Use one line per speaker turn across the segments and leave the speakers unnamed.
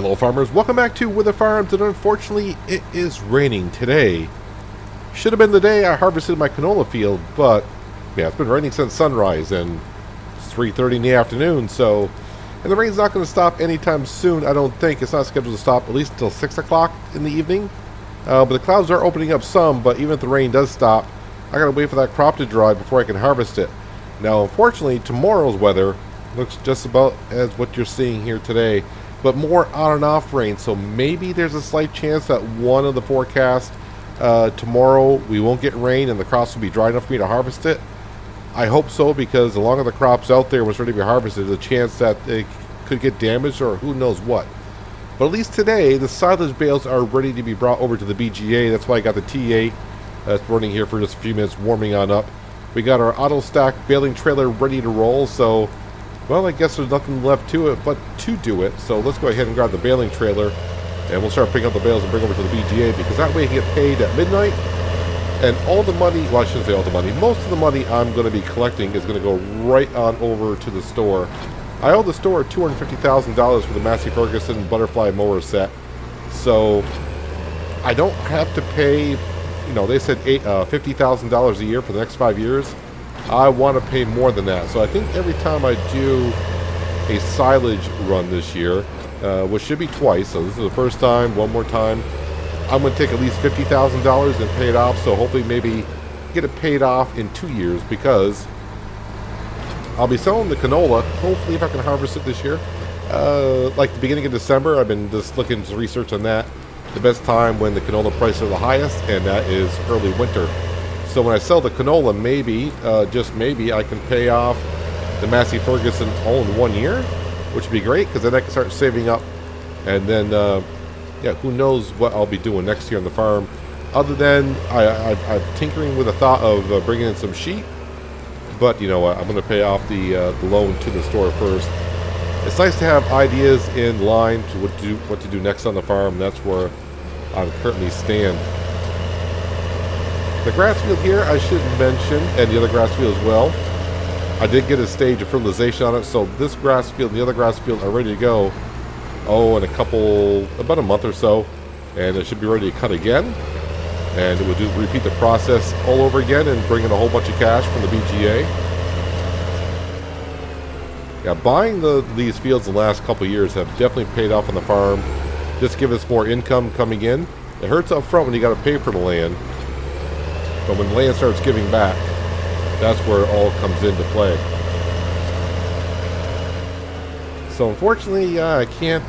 Hello farmers, welcome back to Wyther Farms, and unfortunately it is raining today. Should have been the day I harvested my canola field, but yeah, it's been raining since sunrise, and it's 3:30 in the afternoon, so, and the rain's not going to stop anytime soon, I don't think. It's not scheduled to stop at least until 6 o'clock in the evening, but the clouds are opening up some, but even if the rain does stop, I gotta wait for that crop to dry before I can harvest it. Now unfortunately tomorrow's weather looks just about as what you're seeing here today, but more on and off rain, so maybe there's a slight chance that one of the forecasts tomorrow we won't get rain and the crops will be dry enough for me to harvest it. I hope so, because the longer the crops out there was ready to be harvested, there's a chance that it could get damaged or who knows what. But at least today the silage bales are ready to be brought over to the BGA. That's why I got the T8 that's running here for just a few minutes, warming on up. We got our auto stack baling trailer ready to roll, so well, I guess there's nothing left to it but to do it. So let's go ahead and grab the baling trailer, and we'll start picking up the bales and bring over to the BGA, because that way I can get paid at midnight. And all the money, well, I shouldn't say all the money, most of the money I'm going to be collecting is going to go right on over to the store. I owe the store $250,000 for the Massey Ferguson butterfly mower set, so I don't have to pay, you know, they said $50,000 a year for the next 5 years. I want to pay more than that. So I think every time I do a silage run this year, which should be twice, so this is the first time, one more time, I'm going to take at least $50,000 and pay it off. So hopefully maybe get it paid off in 2 years, because I'll be selling the canola, hopefully if I can harvest it this year. Like the beginning of December, I've been just looking to research on that. The best time when the canola prices are the highest, and that is early winter. So when I sell the canola, maybe, just maybe, I can pay off the Massey Ferguson all in 1 year, which would be great, because then I can start saving up. And then, yeah, who knows what I'll be doing next year on the farm. Other than I'm tinkering with the thought of bringing in some sheep. But you know what, I'm going to pay off the loan to the store first. It's nice to have ideas in line to what to do next on the farm. That's where I currently stand. The grass field here, I should mention, and the other grass field as well, I did get a stage of fertilization on it, so this grass field and the other grass field are ready to go, in about a month or so, and it should be ready to cut again, and it would repeat the process all over again and bring in a whole bunch of cash from the BGA. Yeah, buying these fields the last couple of years have definitely paid off on the farm. Just give us more income coming in. It hurts up front when you got to pay for the land, but when the land starts giving back, that's where it all comes into play. So unfortunately, I can't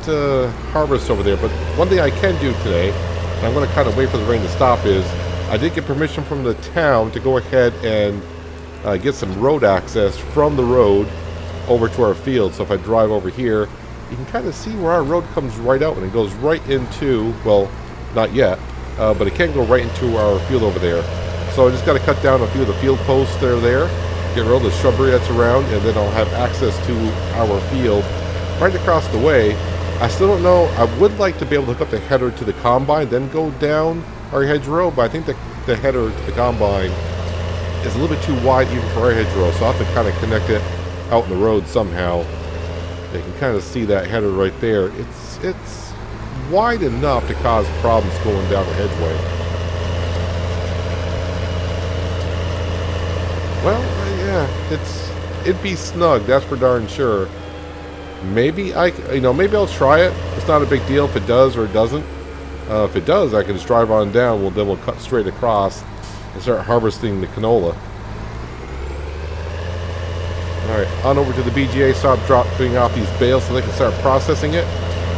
harvest over there, but one thing I can do today, and I'm going to kind of wait for the rain to stop, is I did get permission from the town to go ahead and get some road access from the road over to our field. So if I drive over here, you can kind of see where our road comes right out, and it goes right into, well, not yet, but it can go right into our field over there. So I just got to cut down a few of the field posts that are there, get rid of the shrubbery that's around, and then I'll have access to our field right across the way. I still don't know. I would like to be able to hook up the header to the combine, then go down our hedgerow, but I think the header to the combine is a little bit too wide even for our hedgerow, so I'll have to kind of connect it out in the road somehow. You can kind of see that header right there. It's wide enough to cause problems going down the hedgeway. Well, yeah, it'd be snug, that's for darn sure. Maybe maybe I'll try it. It's not a big deal if it does or it doesn't. If it does, I can just drive on down. Well, then we'll cut straight across and start harvesting the canola. All right, on over to the BGA. Start dropping off these bales so they can start processing it,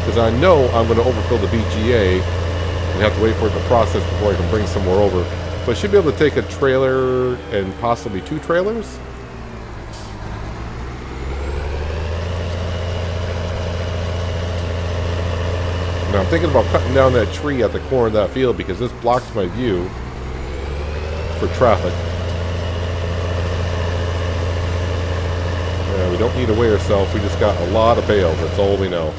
because I know I'm going to overfill the BGA and have to wait for it to process before I can bring some more over. But I should be able to take a trailer and possibly 2 trailers. Now I'm thinking about cutting down that tree at the corner of that field, because this blocks my view for traffic. Yeah, we don't need to weigh ourselves. We just got a lot of bales. That's all we know.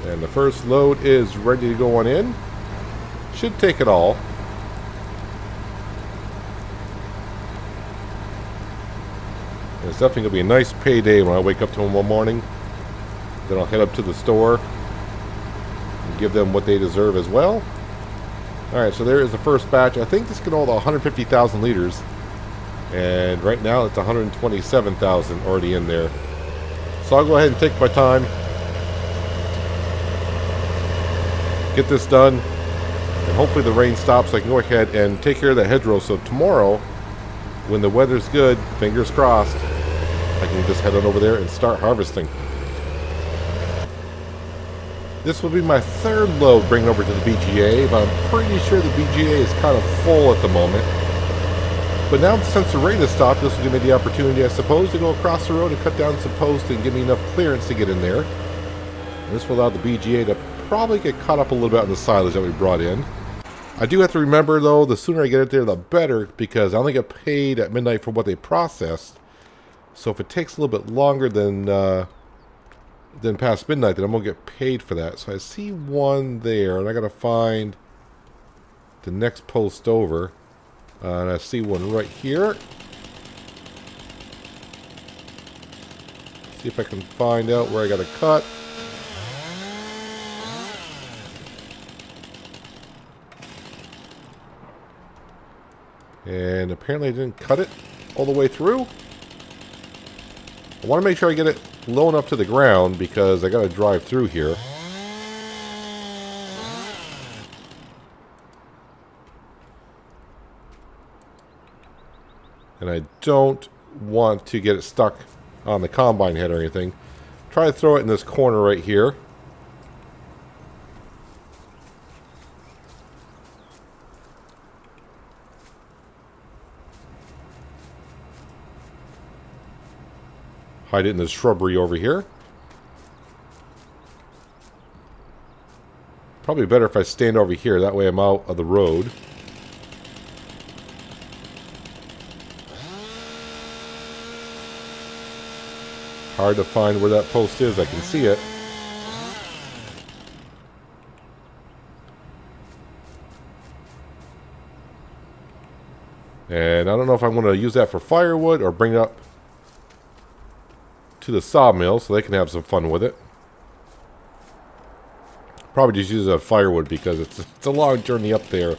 And the first load is ready to go on in. Should take it all. And it's definitely going to be a nice payday when I wake up tomorrow morning. Then I'll head up to the store and give them what they deserve as well. Alright, so there is the first batch. I think this can hold 150,000 liters. And right now it's 127,000 already in there. So I'll go ahead and take my time. Get this done. And hopefully the rain stops so I can go ahead and take care of that hedgerow. So tomorrow, when the weather's good, fingers crossed, I can just head on over there and start harvesting. This will be my third load bringing over to the BGA, but I'm pretty sure the BGA is kind of full at the moment. But now since the rain has stopped, this will give me the opportunity, I suppose, to go across the road and cut down some posts and give me enough clearance to get in there. And this will allow the BGA to probably get caught up a little bit on the silage that we brought in. I do have to remember, though, the sooner I get it there, the better, because I only get paid at midnight for what they processed. So if it takes a little bit longer than past midnight, then I'm going to get paid for that. So I see one there, and I got to find the next post over. And I see one right here. See if I can find out where I got to cut. And apparently I didn't cut it all the way through. I want to make sure I get it low enough to the ground because I got to drive through here. And I don't want to get it stuck on the combine head or anything. Try to throw it in this corner right here. Hide it in the shrubbery over here. Probably better if I stand over here. That way I'm out of the road. Hard to find where that post is. I can see it. And I don't know if I want to use that for firewood or bring it up to the sawmill so they can have some fun with it. Probably just use it as firewood because it's a long journey up there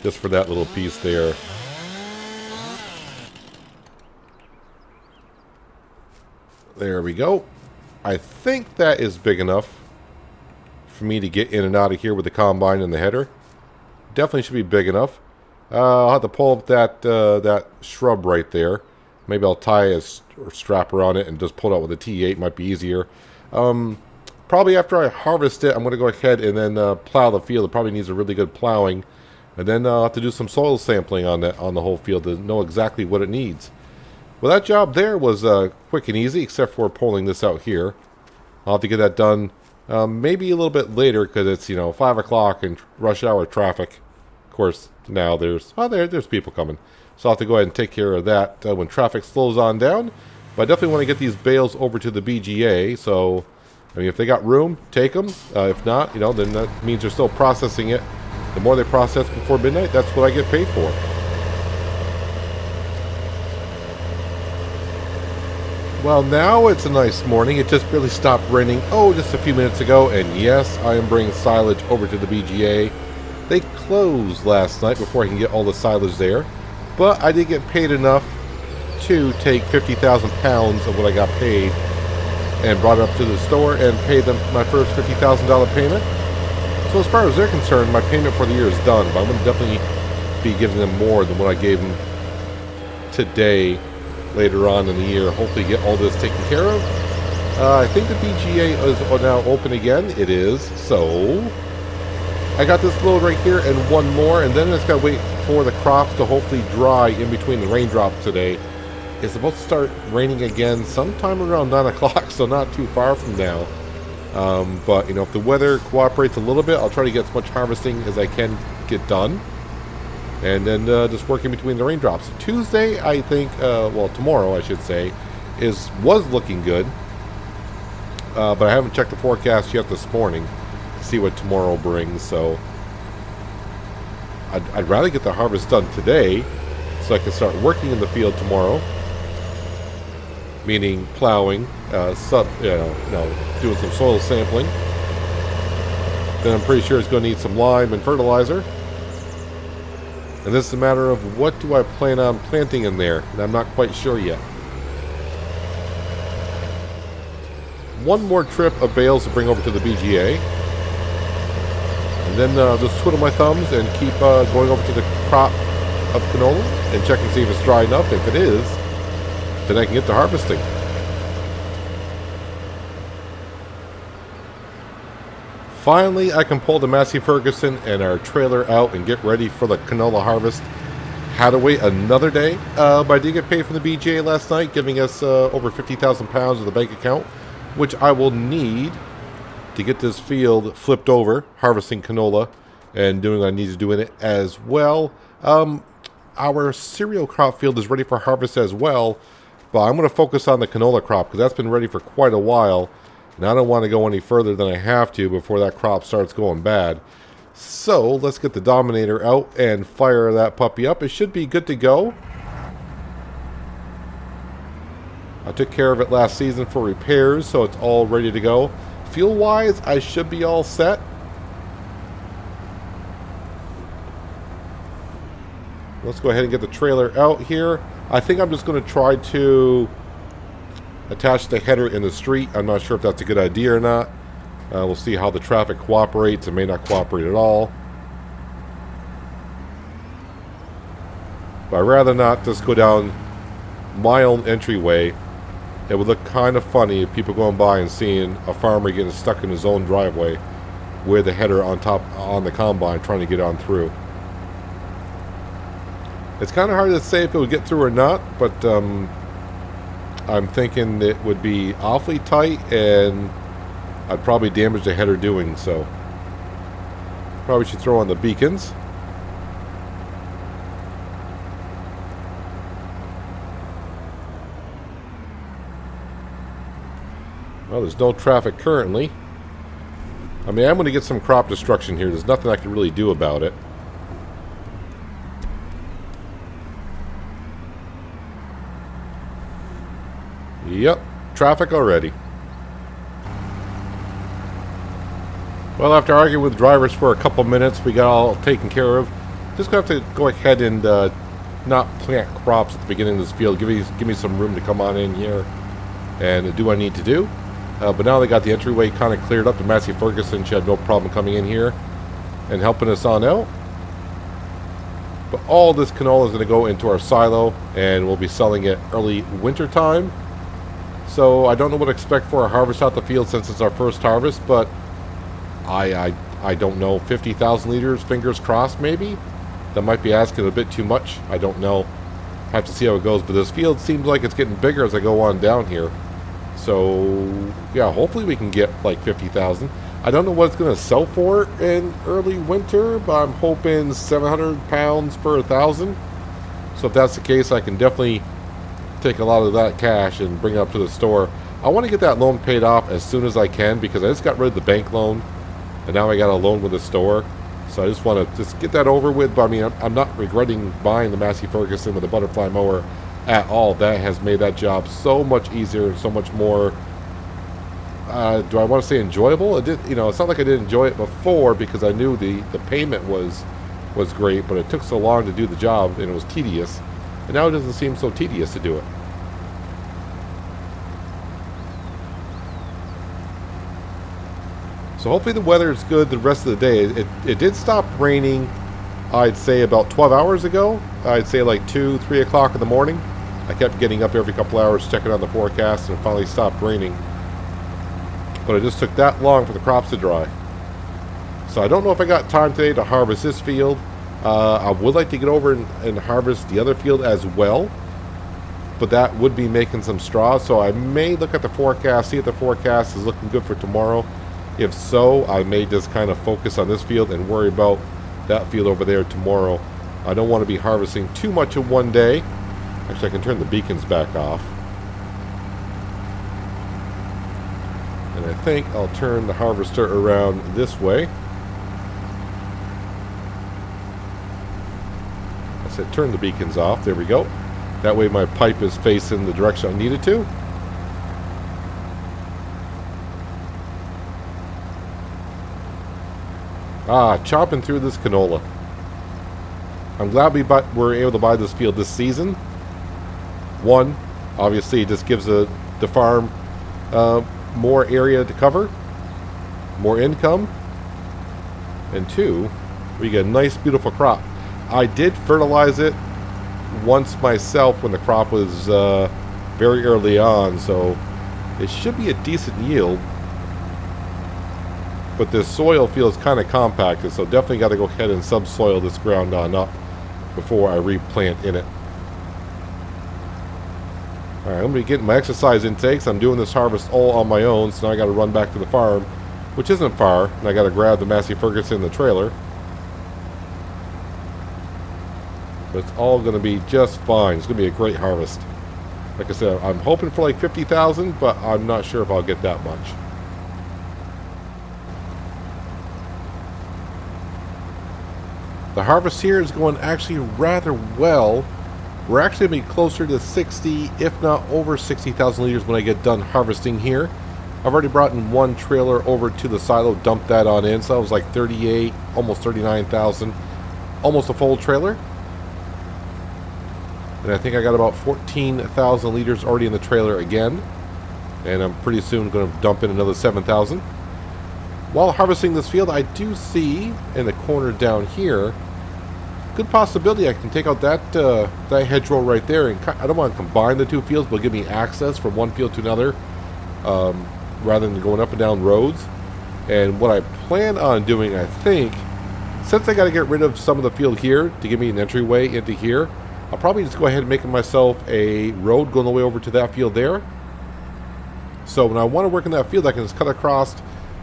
just for that little piece there. There we go. I think that is big enough for me to get in and out of here with the combine and the header. Definitely should be big enough. I'll have to pull up that shrub right there. Maybe I'll tie a strap around it and just pull it out with a T8. Might be easier. Probably after I harvest it, I'm going to go ahead and then plow the field. It probably needs a really good plowing. And then I'll have to do some soil sampling on the whole field to know exactly what it needs. Well, that job there was quick and easy, except for pulling this out here. I'll have to get that done maybe a little bit later because it's, 5 o'clock and rush hour traffic. Of course, now there's people coming. So I'll have to go ahead and take care of that when traffic slows on down. But I definitely want to get these bales over to the BGA. So, if they got room, take them. If not, then that means they're still processing it. The more they process before midnight, that's what I get paid for. Well, now it's a nice morning. It just barely stopped raining, just a few minutes ago. And yes, I am bringing silage over to the BGA. They closed last night before I can get all the silage there. But I did get paid enough to take 50,000 pounds of what I got paid and brought it up to the store and paid them my first $50,000 payment. So as far as they're concerned, my payment for the year is done. But I'm going to definitely be giving them more than what I gave them today. Later on in the year, hopefully get all this taken care of. I think the BGA is now open again. It is. So I got this load right here and one more, and then I just got to wait for the crops to hopefully dry in between the raindrops today. It's supposed to start raining again sometime around 9 o'clock, so not too far from now. But if the weather cooperates a little bit, I'll try to get as much harvesting as I can get done. And then just working between the raindrops. Tuesday, I think, tomorrow, I should say, was looking good. But I haven't checked the forecast yet this morning. see what tomorrow brings. So I'd rather get the harvest done today so I can start working in the field tomorrow, meaning plowing, doing some soil sampling. Then I'm pretty sure it's going to need some lime and fertilizer. And this is a matter of what do I plan on planting in there, and I'm not quite sure yet. One more trip of bales to bring over to the BGA. And then just twiddle my thumbs and keep going over to the crop of canola and check and see if it's dry enough. If it is, then I can get to harvesting. Finally, I can pull the Massey Ferguson and our trailer out and get ready for the canola harvest. Had to wait another day, but I did get paid from the BGA last night, giving us over 50,000 pounds of the bank account, which I will need to get this field flipped over, harvesting canola, and doing what I need to do in it as well. Our cereal crop field is ready for harvest as well, but I'm going to focus on the canola crop because that's been ready for quite a while, and I don't want to go any further than I have to before that crop starts going bad. So let's get the Dominator out and fire that puppy up. It should be good to go. I took care of it last season for repairs, so it's all ready to go. Fuel-wise, I should be all set. Let's go ahead and get the trailer out here. I think I'm just going to try to attach the header in the street. I'm not sure if that's a good idea or not. We'll see how the traffic cooperates. It may not cooperate at all. But I'd rather not just go down my own entryway. It would look kind of funny if people going by and seeing a farmer getting stuck in his own driveway with the header on the combine trying to get on through. It's kind of hard to say if it would get through or not, but I'm thinking it would be awfully tight and I'd probably damage the header doing so. Probably should throw on the beacons. Well, there's no traffic currently. I mean, I'm going to get some crop destruction here. There's nothing I can really do about it. Yep, traffic already. Well, after arguing with drivers for a couple minutes, we got all taken care of. Just going to have to go ahead and not plant crops at the beginning of this field. Give me some room to come on in here and do what I need to do. But now they got the entryway kind of cleared up. The Massey Ferguson, she had no problem coming in here and helping us on out. But all this canola is going to go into our silo, and we'll be selling it early winter time. So I don't know what to expect for our harvest out the field since it's our first harvest, but I don't know, 50,000 liters, fingers crossed maybe? That might be asking a bit too much. I don't know. Have to see how it goes, but this field seems like it's getting bigger as I go on down here. So, yeah, hopefully we can get like 50,000. I don't know what it's going to sell for in early winter, but I'm hoping 700 pounds per 1,000. So if that's the case, I can definitely take a lot of that cash and bring it up to the store. I want to get that loan paid off as soon as I can because I just got rid of the bank loan, and now I got a loan with the store. So I just want to just get that over with. But I mean, I'm not regretting buying the Massey Ferguson with the butterfly mower at all. That has made that job so much easier and so much more, do I want to say enjoyable? It did, it's not like I didn't enjoy it before because I knew the payment was great, but it took so long to do the job and it was tedious. And now it doesn't seem so tedious to do it. So hopefully the weather is good the rest of the day. It did stop raining, I'd say about 12 hours ago. I'd say like 2, 3 o'clock in the morning. I kept getting up every couple hours, checking on the forecast, and it finally stopped raining. But it just took that long for the crops to dry. So I don't know if I got time today to harvest this field. I would like to get over and harvest the other field as well. But that would be making some straw. So I may look at the forecast, see if the forecast is looking good for tomorrow. If so, I may just kind of focus on this field and worry about that field over there tomorrow. I don't want to be harvesting too much in one day. Actually, I can turn the beacons back off. And I think I'll turn the harvester around this way. I said turn the beacons off. There we go. That way my pipe is facing the direction I need it to. Chopping through this canola. I'm glad we were able to buy this field this season. One, obviously it just gives the farm more area to cover, more income. And two, we get a nice beautiful crop. I did fertilize it once myself when the crop was very early on, so it should be a decent yield. But this soil feels kind of compacted, so definitely got to go ahead and subsoil this ground on up before I replant in it. Alright, I'm going to be getting my exercise intakes. I'm doing this harvest all on my own, so now I got to run back to the farm, which isn't far, and I got to grab the Massey Ferguson in the trailer. But it's all going to be just fine. It's going to be a great harvest. Like I said, I'm hoping for like 50,000, but I'm not sure if I'll get that much. The harvest here is going actually rather well. We're actually going to be closer to 60, if not over 60,000 liters when I get done harvesting here. I've already brought in one trailer over to the silo, dumped that on in, so that was like 38, almost 39,000, almost a full trailer. And I think I got about 14,000 liters already in the trailer again. And I'm pretty soon going to dump in another 7,000. While harvesting this field, I do see in the corner down here, good possibility I can take out that hedgerow right there. And I don't want to combine the two fields, but give me access from one field to another rather than going up and down roads. And what I plan on doing, I think, since I got to get rid of some of the field here to give me an entryway into here, I'll probably just go ahead and make myself a road going all the way over to that field there. So when I want to work in that field, I can just cut across,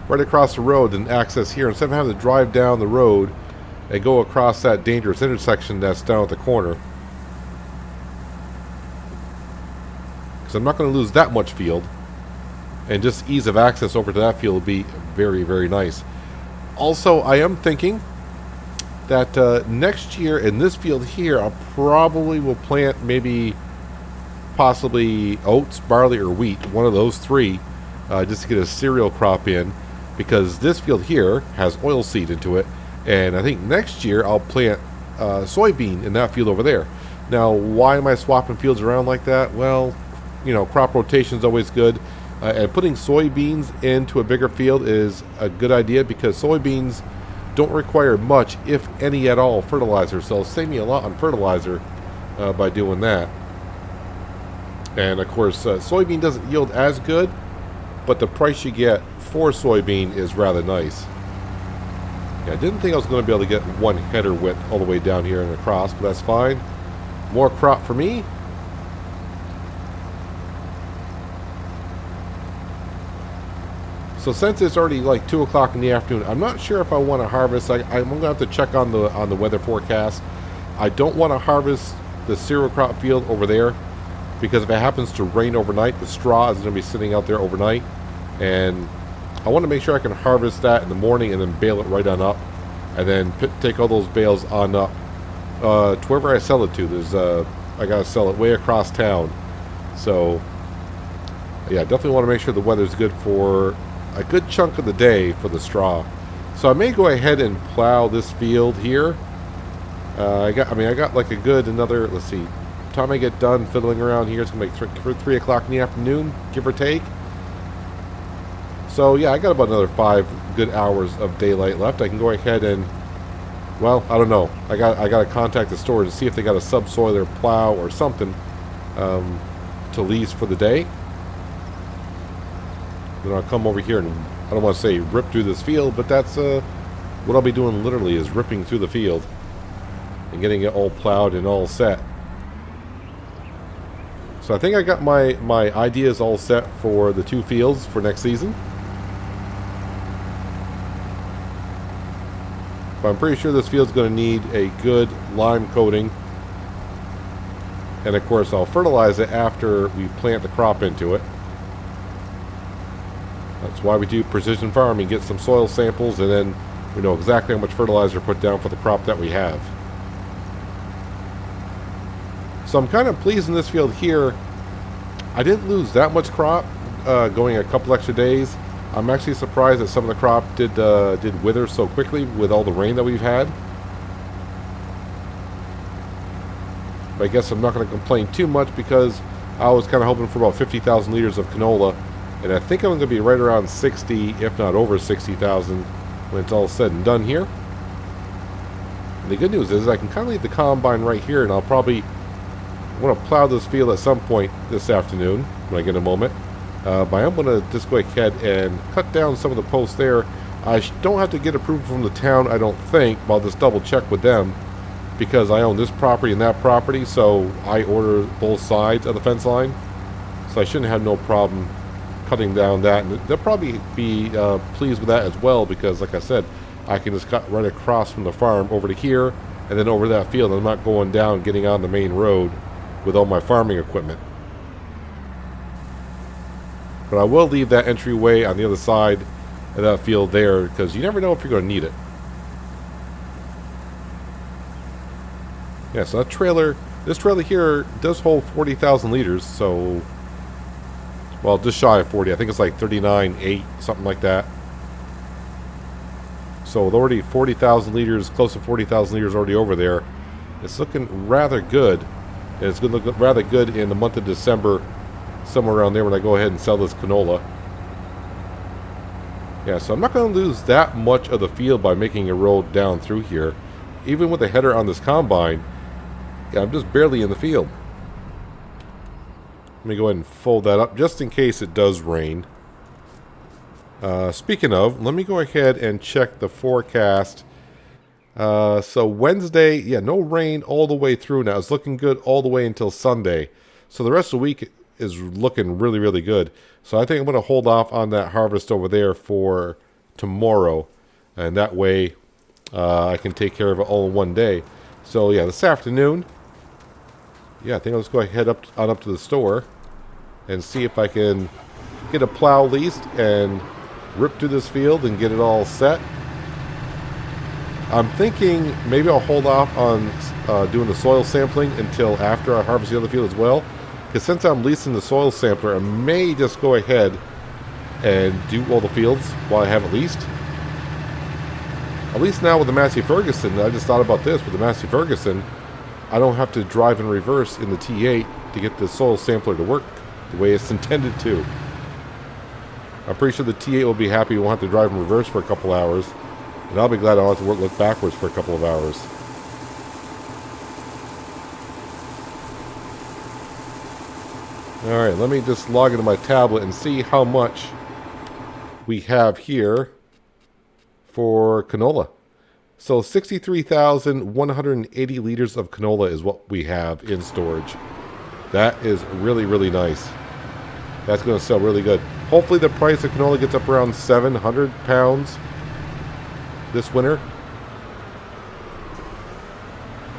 right across the road and access here instead of having to drive down the road and go across that dangerous intersection that's down at the corner. Because I'm not going to lose that much field. And just ease of access over to that field will be very, very nice. Also, I am thinking that next year in this field here, I probably will plant maybe possibly oats, barley, or wheat, one of those three, just to get a cereal crop in, because this field here has oilseed into it, and I think next year I'll plant soybean in that field over there. Now, why am I swapping fields around like that? Well, you know, crop rotation is always good, and putting soybeans into a bigger field is a good idea because soybeans don't require much, if any at all, fertilizer. So it'll save me a lot on fertilizer by doing that. And of course, soybean doesn't yield as good, but the price you get for soybean is rather nice. Yeah, I didn't think I was going to be able to get one header width all the way down here and across, but that's fine. More crop for me. So since it's already like 2 o'clock in the afternoon, I'm not sure if I want to harvest. I'm going to have to check on the weather forecast. I don't want to harvest the cereal crop field over there because if it happens to rain overnight, the straw is going to be sitting out there overnight. And I want to make sure I can harvest that in the morning and then bale it right on up. And then take all those bales on up to wherever I sell it to. I got to sell it way across town. So, yeah, definitely want to make sure the weather's good for a good chunk of the day for the straw. So I may go ahead and plow this field here. I got like a good another, let's see, time I get done fiddling around here, it's gonna make 3 o'clock in the afternoon, give or take. So yeah, I got about another 5 good hours of daylight left. I can go ahead and, well, I don't know. I got to contact the store to see if they got a subsoiler plow or something to lease for the day. Then I'll come over here and, I don't want to say rip through this field, but that's what I'll be doing literally is ripping through the field and getting it all plowed and all set. So I think I got my ideas all set for the 2 fields for next season. But I'm pretty sure this field's going to need a good lime coating. And of course I'll fertilize it after we plant the crop into it. That's why we do precision farming, get some soil samples, and then we know exactly how much fertilizer to put down for the crop that we have. So I'm kind of pleased in this field here. I didn't lose that much crop going a couple extra days. I'm actually surprised that some of the crop did wither so quickly with all the rain that we've had. But I guess I'm not going to complain too much because I was kind of hoping for about 50,000 liters of canola. And I think I'm going to be right around 60, if not over 60,000 when it's all said and done here. And the good news is I can kind of leave the combine right here, and I'll probably want to plow this field at some point this afternoon when I get a moment. But I'm going to just go ahead and cut down some of the posts there. I don't have to get approval from the town, I don't think, but I'll just double check with them because I own this property and that property, so I order both sides of the fence line. So I shouldn't have no problem cutting down that, and they'll probably be pleased with that as well because, like I said, I can just cut right across from the farm over to here and then over that field. I'm not going down, getting on the main road with all my farming equipment. But I will leave that entryway on the other side of that field there because you never know if you're going to need it. Yeah, so that trailer, this trailer here does hold 40,000 liters, so, well, just shy of 40. I think it's like 39.8, something like that. So with already 40,000 liters, close to 40,000 liters already over there, it's looking rather good. And it's going to look rather good in the month of December, somewhere around there when I go ahead and sell this canola. Yeah, so I'm not going to lose that much of the field by making a road down through here. Even with the header on this combine, yeah, I'm just barely in the field. Let me go ahead and fold that up just in case it does rain. Speaking of, let me go ahead and check the forecast. So Wednesday, yeah, no rain all the way through now. It's looking good all the way until Sunday. So the rest of the week is looking really, really good. So I think I'm going to hold off on that harvest over there for tomorrow. And that way I can take care of it all in one day. So yeah, this afternoon, yeah, I think I'll just go ahead up to the store and see if I can get a plow leased and rip through this field and get it all set. I'm thinking maybe I'll hold off on doing the soil sampling until after I harvest the other field as well. Because since I'm leasing the soil sampler, I may just go ahead and do all the fields while I have it leased. At least now with the Massey Ferguson, I just thought about this. With the Massey Ferguson, I don't have to drive in reverse in the T8 to get the soil sampler to work the way it's intended to. I'm pretty sure the T8 will be happy. We won't have to drive in reverse for a couple hours. And I'll be glad I don't have to look backwards for a couple of hours. Alright, let me just log into my tablet and see how much we have here for canola. So 63,180 liters of canola is what we have in storage. That is really, really nice. That's going to sell really good. Hopefully the price of canola gets up around 700 pounds this winter.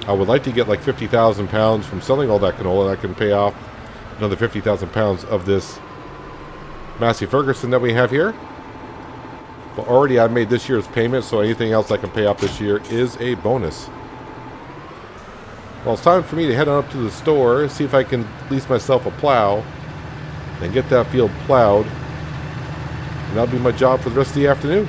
I would like to get like 50,000 pounds from selling all that canola, and I can pay off another 50,000 pounds of this Massey Ferguson that we have here. But already I made this year's payment, so anything else I can pay off this year is a bonus. Well, it's time for me to head on up to the store, see if I can lease myself a plow and get that field plowed. And that'll be my job for the rest of the afternoon.